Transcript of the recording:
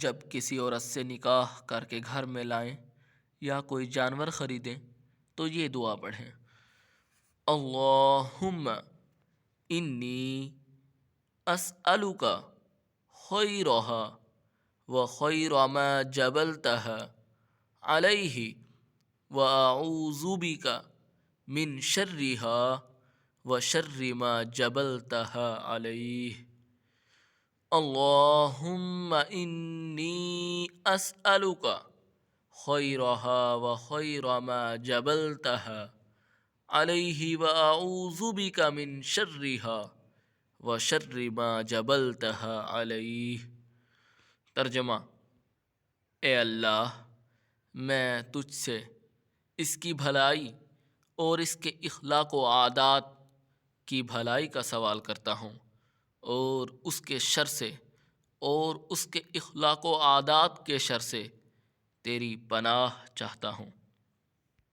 جب کسی عورت سے نکاح کر کے گھر میں لائیں یا کوئی جانور خریدیں تو یہ دعا پڑھیں: اللہم انی اسألک خیرہا و خیر ما جبلتہا علیہ و اعوذ بک من شرہا و شر ما جبلتہا علیہ۔ اللہم انی اسألک خیرہا و خیر ما جبلتہا علیہ و اعوذ بک من شرہا و شر ما جبلتہا علیہ۔ ترجمہ: اے اللہ، میں تجھ سے اس کی بھلائی اور اس کے اخلاق و عادات کی بھلائی کا سوال کرتا ہوں، اور اس کے شر سے اور اس کے اخلاق و عادات کے شر سے تیری پناہ چاہتا ہوں۔